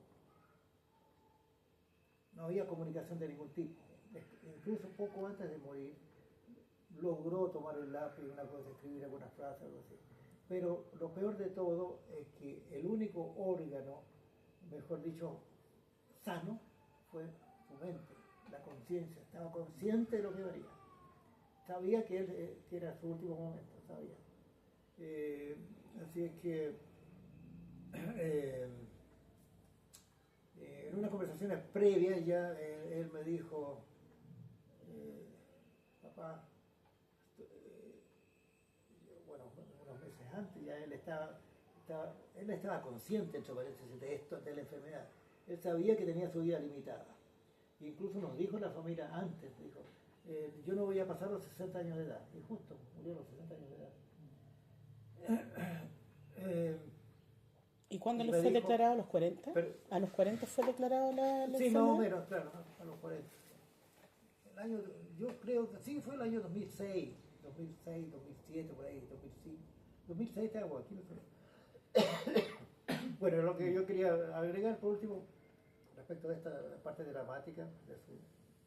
había comunicación de ningún tipo. Incluso poco antes de morir, logró tomar el lápiz, una cosa, escribir algunas frases, algo así. Pero lo peor de todo es que el único órgano, mejor dicho, sano, fue su mente, la conciencia. Estaba consciente de lo que venía. Sabía que era su último momento, sabía. Así es que en unas conversaciones previas ya él me dijo, papá, bueno, unos meses antes ya él estaba consciente, entre paréntesis, de esto, de la enfermedad. Él sabía que tenía su vida limitada. Incluso nos dijo la familia antes, dijo, yo no voy a pasar los 60 años de edad. Y justo murió a los 60 años de edad. ¿Y cuándo le fue declarado? ¿A los 40? ¿A los 40 fue declarado la sí, más o menos, claro, a los 40. Yo creo que sí, fue el año 2006, 2007, por ahí, 2005. 2006 estaba aquí. Bueno, lo que yo quería agregar por último, respecto de esta parte dramática de su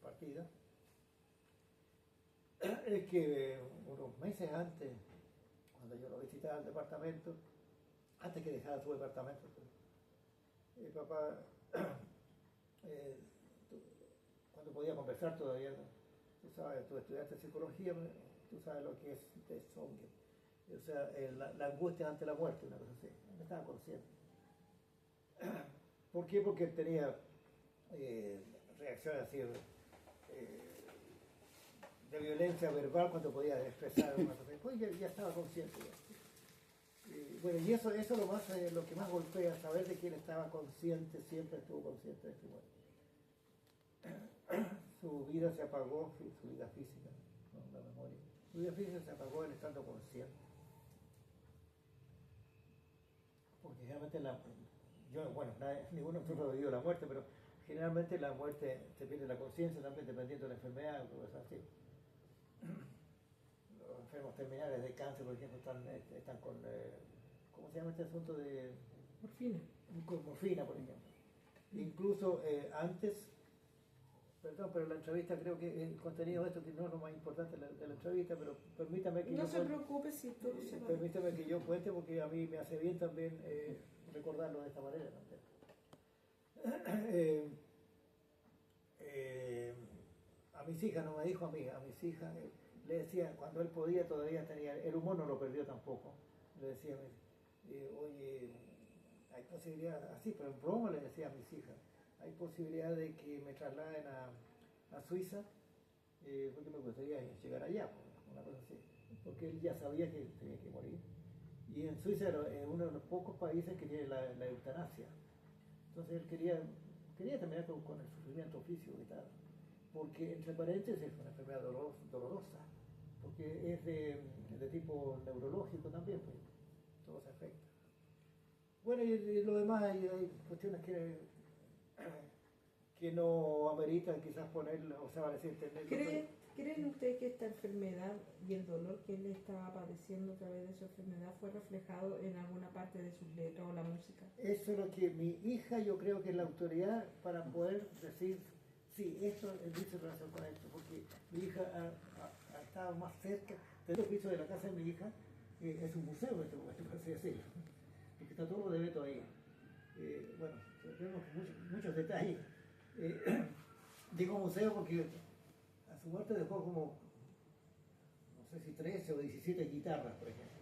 partida, es que unos meses antes, cuando yo lo visitaba al departamento, antes que dejara su departamento, el papá, cuando podía conversar todavía, tú sabes, tú estudiaste psicología, tú sabes lo que es Desongue, o sea, la angustia ante la muerte, una cosa así, no estaba consciente. ¿Por qué? Porque tenía reacciones así de violencia verbal cuando podía expresar una cosa así, pues ya estaba consciente. Bueno, y eso es lo que más golpea, saber de que él estaba consciente, siempre estuvo consciente de su muerte. Su vida se apagó, su vida física, no la memoria. Su vida física se apagó él estando consciente. Porque generalmente ninguno de nosotros vivió la muerte, pero generalmente la muerte se pierde la conciencia también dependiendo de la enfermedad o cosas así. Los enfermos terminales de cáncer, por ejemplo, están con, ¿cómo se llama este asunto de morfina? Con morfina, por ejemplo. Incluso antes, perdón, pero la entrevista creo que el contenido de esto que no es lo más importante de la entrevista, pero permítame que no se preocupe si todo se va. Permítame que yo cuente porque a mí me hace bien también recordarlo de esta manera también. A mis hijas, no me dijo a mí, a mis hijas, le decía, cuando él podía todavía tenía, el humor no lo perdió tampoco, le decía, oye, hay posibilidad, así, pero en broma le decía a mis hijas, hay posibilidad de que me trasladen a Suiza, porque me gustaría llegar allá, una cosa así, porque él ya sabía que tenía que morir. Y en Suiza era uno de los pocos países que tiene la eutanasia. Entonces él quería terminar con el sufrimiento físico y tal, porque entre paréntesis es una enfermedad dolorosa, porque es de tipo neurológico también, pues todo se afecta. Bueno, y lo demás hay cuestiones que no ameritan quizás ponerlo, o sea, va a decir tenerlo. ¿Creen ustedes que esta enfermedad y el dolor que él estaba padeciendo a través de su enfermedad fue reflejado en alguna parte de sus letras o la música? Eso es lo que mi hija, yo creo que es la autoridad para poder decir, sí, esto dice relación con esto, porque mi hija ha estado más cerca. El piso de la casa de mi hija es un museo en este momento, por así decirlo, porque está todo lo de Beto ahí. Bueno, tenemos muchos detalles. Digo museo porque a su muerte dejó como, no sé si 13 o 17 guitarras, por ejemplo.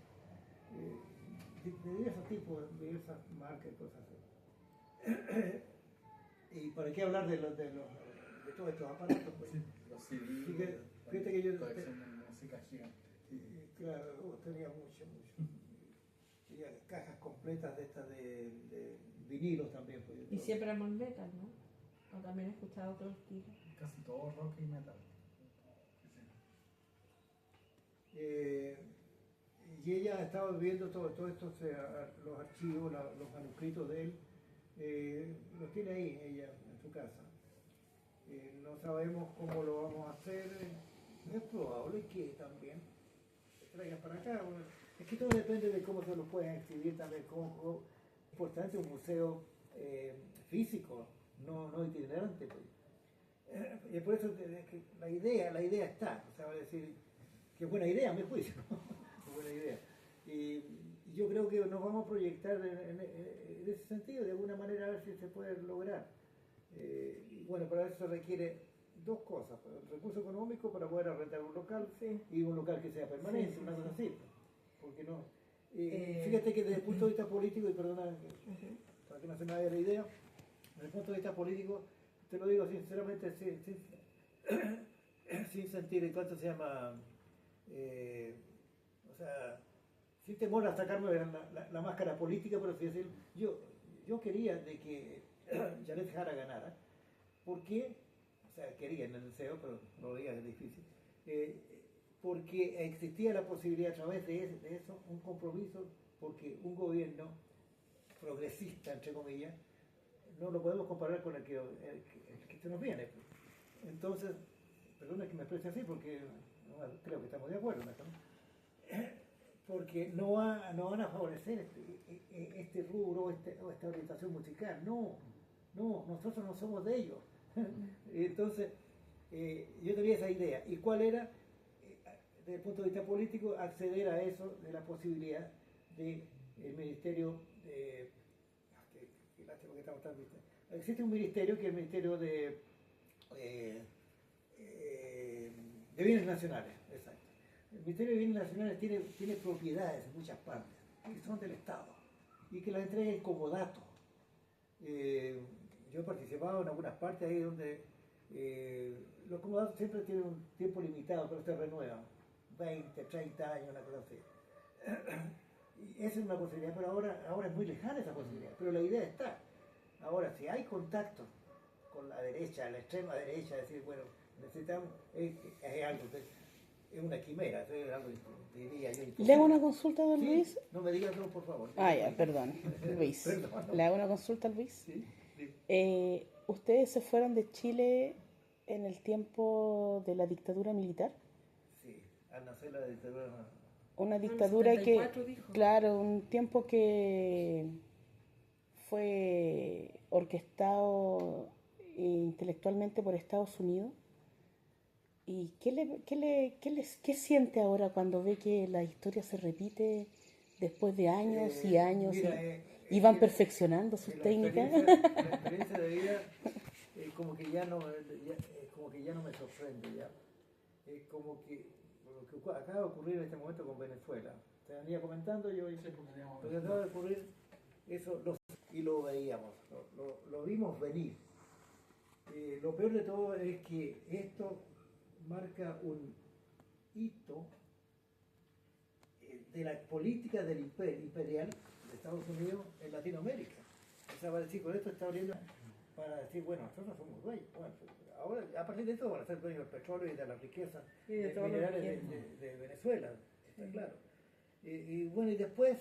De diversos tipos, de diversas marcas y cosas así. ¿Y para qué hablar de todos estos aparatos? Pues? Sí, los CD, fíjate que yo colección de música gigante. Claro, tenía mucho. Tenía cajas completas de estas de vinilos también. Pues, y siempre hemos metal, ¿no? O también he escuchado otros estilos. Casi todo rock y metal. Y ella estaba viendo todos estos, los archivos, los manuscritos de él, Los tiene ahí ella en su casa. No sabemos cómo lo vamos a hacer. Es probable que también se traigan para acá. Bueno, es que todo depende de cómo se lo pueden exhibir también. Como importante un museo físico, no itinerante. Pues. Y por eso que la idea está. O sea, va a decir que buena idea, a mi juicio. Buena idea. Y yo creo que nos vamos a proyectar en ese sentido, de alguna manera, a ver si se puede lograr. Y bueno, para eso se requiere dos cosas: el recurso económico para poder arrendar un local, sí, y un local que sea permanente, sí, una cosa así. Porque no. Fíjate que desde el punto de vista político, y perdona para que no se me vaya la idea, desde el punto de vista político, te lo digo sinceramente, sin sentir en cuanto se llama, o sea, sin temor a sacarme la máscara política, por así decirlo. Yo quería de que Janet Jara ganara. ¿Por qué? O sea, quería en el deseo, pero no veía que es difícil. Porque existía la posibilidad a través de eso, un compromiso, porque un gobierno progresista, entre comillas, no lo podemos comparar con el que se nos viene. Entonces, perdona que me exprese así, porque creo que estamos de acuerdo, ¿no? Porque no van a favorecer este rubro o esta orientación musical. No, nosotros no somos de ellos. Entonces, yo tenía esa idea. ¿Y cuál era? Desde el punto de vista político, acceder a eso, de la posibilidad del ministerio de... Qué lástima que estamos tan vistos. Existe un ministerio que es el Ministerio de Bienes Nacionales, exacto. El Ministerio de Bienes Nacionales tiene propiedades en muchas partes, que son del Estado, y que las entrega en comodato. Yo he participado en algunas partes ahí donde los comodatos siempre tienen un tiempo limitado, pero se renuevan, 20, 30 años, una cosa así. Y esa es una posibilidad, pero ahora es muy lejana esa posibilidad, pero la idea está. Ahora, si hay contacto con la derecha, la extrema derecha, decir, bueno, necesitamos, es algo, es una quimera, es algo, diría yo. ¿Le hago una consulta, don Luis? No me digas no, por favor. Ya, perdón, Luis. Perdón, no. ¿Le hago una consulta, Luis? Sí. ¿Ustedes se fueron de Chile en el tiempo de la dictadura militar? Sí, al nacer la dictadura. Una dictadura que, 74 dijo. claro, un tiempo que fue orquestado intelectualmente por Estados Unidos. ¿Y qué siente ahora cuando ve que la historia se repite después de años y años y van perfeccionando sus técnicas? La experiencia de vida como que ya no me sorprende ya. Es como que lo que acaba de ocurrir en este momento con Venezuela. Te venía comentando yo, lo que acaba de ocurrir, eso y lo veíamos, lo vimos venir. Lo peor de todo es que esto marca un hito de la política del imperial de Estados Unidos en Latinoamérica. O sea, va a decir, con esto está abriendo para decir, bueno, nosotros somos dueños. Bueno, ahora, a partir de esto van a ser dueños del petróleo y de las riquezas minerales de Venezuela, está claro. Y bueno, y después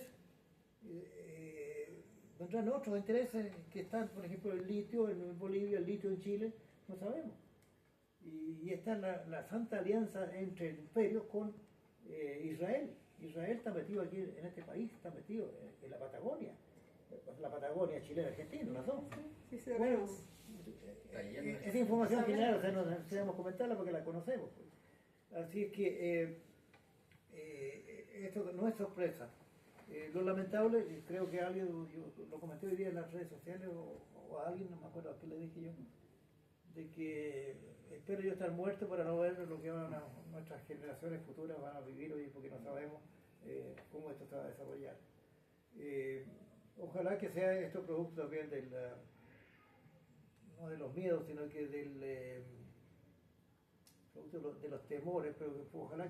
vendrán otros intereses que están, por ejemplo, el litio en Bolivia, el litio en Chile, no sabemos. Y está la santa alianza entre el imperio con Israel. Israel está metido aquí en este país, está metido en la Patagonia chilena, argentina, las dos. Sí, bueno, esa información general, o sea, no necesitamos comentarla porque la conocemos. Pues. Así es que esto no es sorpresa. Lo lamentable, y creo que alguien, yo lo comenté hoy día en las redes sociales, o a alguien, no me acuerdo a qué le dije yo, de que espero yo estar muerto para no ver lo que nuestras generaciones futuras van a vivir hoy, porque no sabemos cómo esto se va a desarrollar. Ojalá que sea esto producto también no de los miedos, sino que producto de los temores, pero ojalá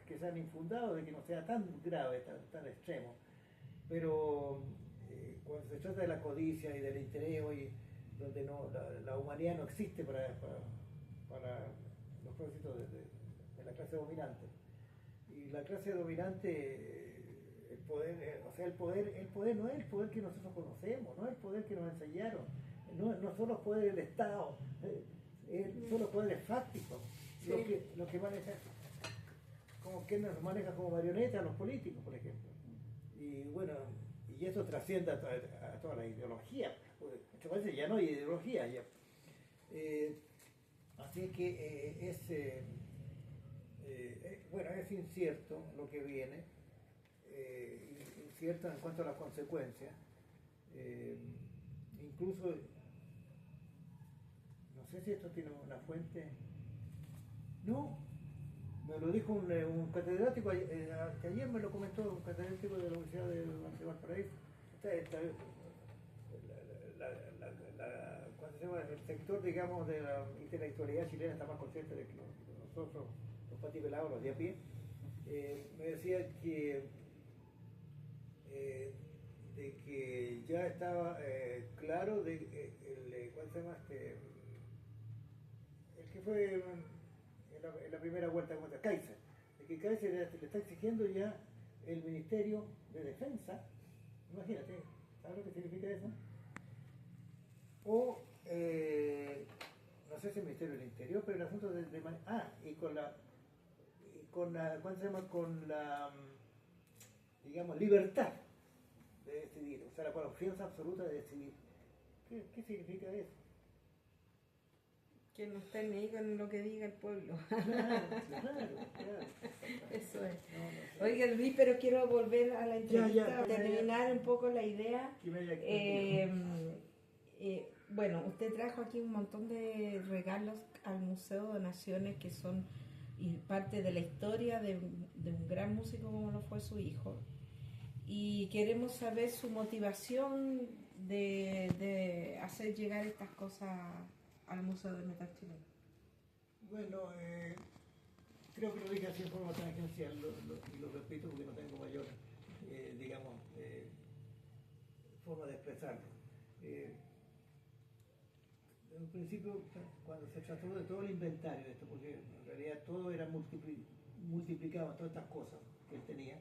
que sean infundados, de que no sea tan grave, tan extremo. Pero cuando se trata de la codicia y del interés hoy, donde la humanidad no existe para los propósitos de la clase dominante. Y la clase dominante o sea, el poder no es el poder que nosotros conocemos, no es el poder que nos enseñaron, no son los poderes del Estado, son los poderes fácticos, los que manejan, como que nos manejan como marionetas los políticos, por ejemplo. Y bueno, y eso trasciende a toda la ideología, muchas veces ya no hay ideología ya. Así que bueno, es incierto lo que viene, incierto en cuanto a las consecuencias. Incluso, no sé si esto tiene una fuente. No, me lo dijo un catedrático, que ayer me lo comentó un catedrático de la Universidad de Valparaíso. ¿Cuál se llama? El sector, digamos, de la intelectualidad chilena está más consciente de que nosotros, los patipelados, los de a pie. Me decía de que ya estaba claro ¿cuál se llama? El que fue en la primera vuelta contra Kaiser, de que Kaiser le está exigiendo ya el Ministerio de Defensa. Imagínate, ¿sabes lo que significa eso? O no sé si el Ministerio del Interior, pero el asunto y con la ¿cuál se llama? Con la, digamos, libertad de decidir, o sea, la confianza absoluta de decidir. ¿Qué significa eso? Que no está ni ahí con lo que diga el pueblo. Claro. Eso es. No sé. Oiga, Luis, pero quiero volver a la entrevista, terminar un poco la idea. Bueno, usted trajo aquí un montón de regalos al Museo de Naciones que son parte de la historia de un gran músico como lo fue su hijo. Y queremos saber su motivación de hacer llegar estas cosas al Museo del Metal Chileno. Bueno, creo que lo dije así en forma tangencial, y lo repito porque no tengo mayor, digamos, forma de expresarlo. En un principio, cuando se trató de todo el inventario de esto, porque en realidad todo era multiplicado, todas estas cosas que él tenía,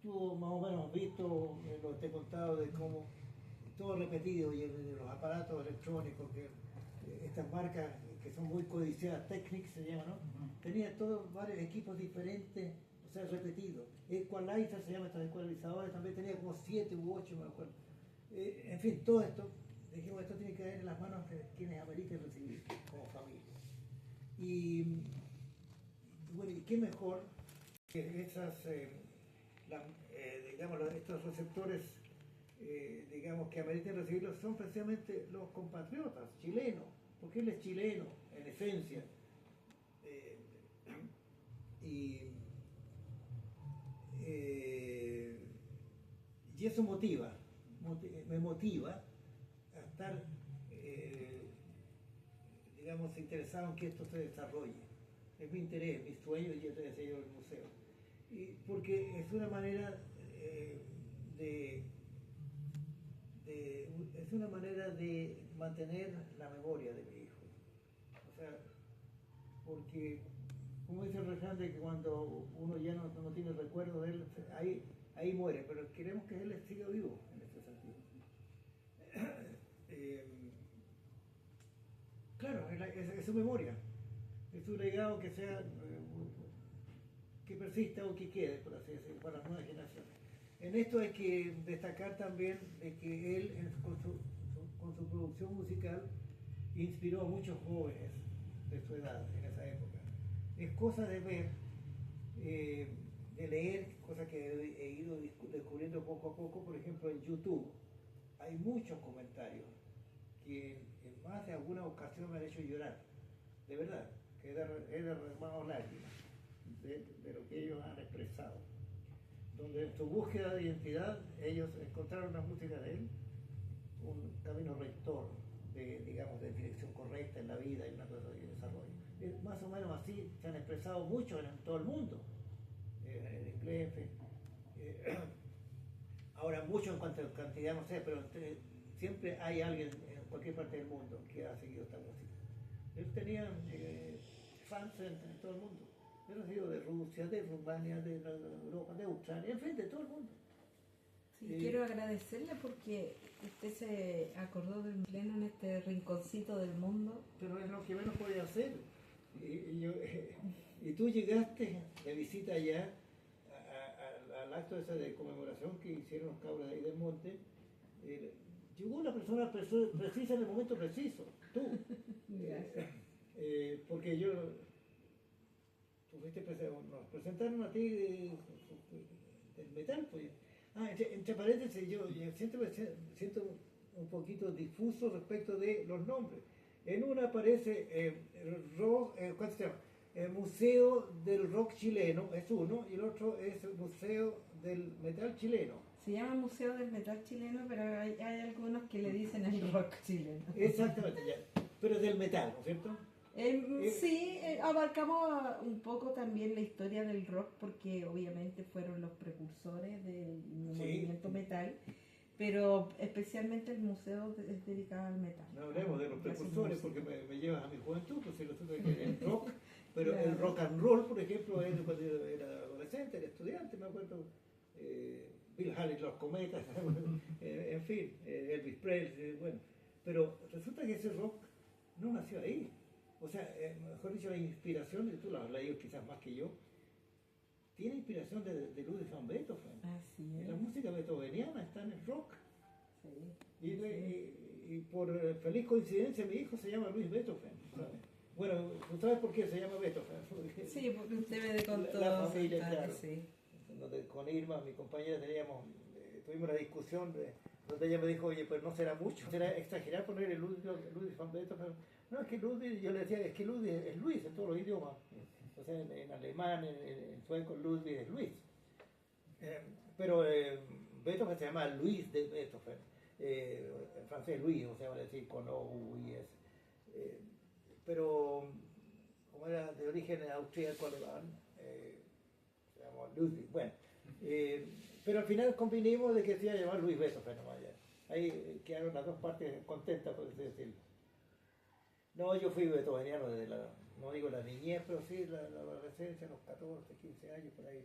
tú más o menos visto, lo que te he contado de cómo todo repetido, y de los aparatos electrónicos, que estas marcas que son muy codiciadas, Technics se llama, ¿no? Tenía todos varios equipos diferentes, o sea, repetidos. Equalizer se llama, estos ecualizadores, también tenía como 7 u 8, me acuerdo. En fin, todo esto, dijimos, esto tiene que caer en las manos de quienes ameriten recibir como familia. Y bueno, ¿y qué mejor que esas, digamos, estos receptores, digamos, que ameriten recibirlos son precisamente los compatriotas chilenos, porque él es chileno en esencia. Y eso me motiva a estar, digamos, interesado en que esto se desarrolle. Es mi interés, mi sueño, y yo te decía yo, el museo. Porque es una manera es una manera de mantener la memoria de mi hijo. O sea, porque, como dice el refrán, de que cuando uno ya no tiene recuerdo de él, ahí muere, pero queremos que él siga vivo en este sentido. Claro, es su memoria, es su legado que sea, que persista o que quede, por así decirlo, para las nuevas generaciones. En esto hay que destacar también de que él, con su producción musical, inspiró a muchos jóvenes de su edad en esa época. Es cosa de ver, de leer, cosas que he ido descubriendo poco a poco. Por ejemplo, en YouTube hay muchos comentarios que en más de alguna ocasión me han hecho llorar, de verdad, que he derramado lágrimas de lo que ellos han expresado, donde en su búsqueda de identidad ellos encontraron la música de él un camino rector digamos, de dirección correcta en la vida y una cosa de desarrollo. Más o menos así se han expresado mucho en todo el mundo, en inglés, en fin. Ahora, mucho en cuanto a cantidad, no sé, pero siempre hay alguien en cualquier parte del mundo que ha seguido esta música. Ellos tenían fans en todo el mundo. pero ha sido de Rusia, de Rumania, de Europa, de Australia, en fin, de todo el mundo. Sí, quiero agradecerle porque usted se acordó del chileno en este rinconcito del mundo. Pero es lo que menos podía hacer. Y tú llegaste de visita allá al acto ese de conmemoración que hicieron los cabros de ahí del monte. Llegó la persona precisa en el momento preciso, tú. Gracias. Porque nos presentaron a ti del metal, pues. Entre paréntesis, yo siento un poquito difuso respecto de los nombres. En una aparece ¿cuánto se llama? El Museo del Rock Chileno, es uno, y el otro es el Museo del Metal Chileno. Se llama Museo del Metal Chileno, pero hay algunos que le dicen el rock chileno. Exactamente, ya. Pero es del metal, ¿no es cierto? Sí, abarcamos un poco también la historia del rock porque obviamente fueron los precursores del movimiento metal, pero especialmente el museo es dedicado al metal. No hablemos de los precursores porque me llevas a mi juventud, pues si resulta que el rock, pero claro. El rock and roll, por ejemplo, es cuando yo era adolescente, era estudiante, me acuerdo, Bill Haley, los Cometas, en fin, Elvis Presley, bueno, pero resulta que ese rock no nació ahí. O sea, mejor dicho, la inspiración, tú lo has leído quizás más que yo, tiene inspiración de Ludwig van Beethoven. Así es. La música beethoveniana está en el rock. Sí. Y por feliz coincidencia, mi hijo se llama Luis Beethoven. ¿Sabes? Bueno, ¿tú sabes por qué se llama Beethoven? Sí, porque usted me contó. La familia, claro. Sí. Donde con Irma, mi compañera, tuvimos una discusión donde ella me dijo, oye, pues no será mucho, será exagerar poner el Ludwig van Beethoven. No, es que Ludwig, yo le decía, es que Ludwig es Luis en todos los idiomas. O sea, en alemán, en sueco, Ludwig es Luis. Pero Beethoven se llama Luis de Beethoven. En francés Luis, o sea, va a decir con O-U-I-S. Pero, como era de origen austríaco-alemán, se llamó Ludwig. Bueno, pero al final convinimos de que se iba a llamar Luis Beethoven nomás ya. Ahí quedaron las dos partes contentas, por así decirlo. No, yo fui beethoveniano desde no digo la niñez, pero sí la adolescencia, los 14, 15 años, por ahí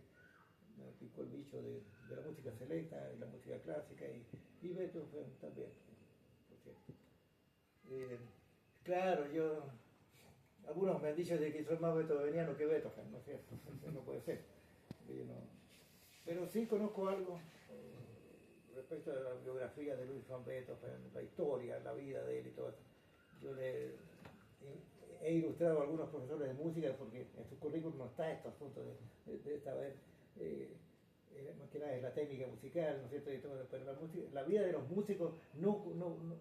me picó el bicho de la música selecta y la música clásica y Beethoven también, por cierto. Claro, algunos me han dicho de que soy más beethoveniano que Beethoven, ¿no es cierto? Eso no puede ser. Pero sí conozco algo respecto a la biografía de Ludwig van Beethoven, la historia, la vida de él y todo eso. Yo he ilustrado a algunos profesores de música porque en su currículum no está estos asuntos de saber más que nada es la técnica musical, ¿no es cierto? Pero la vida de los músicos no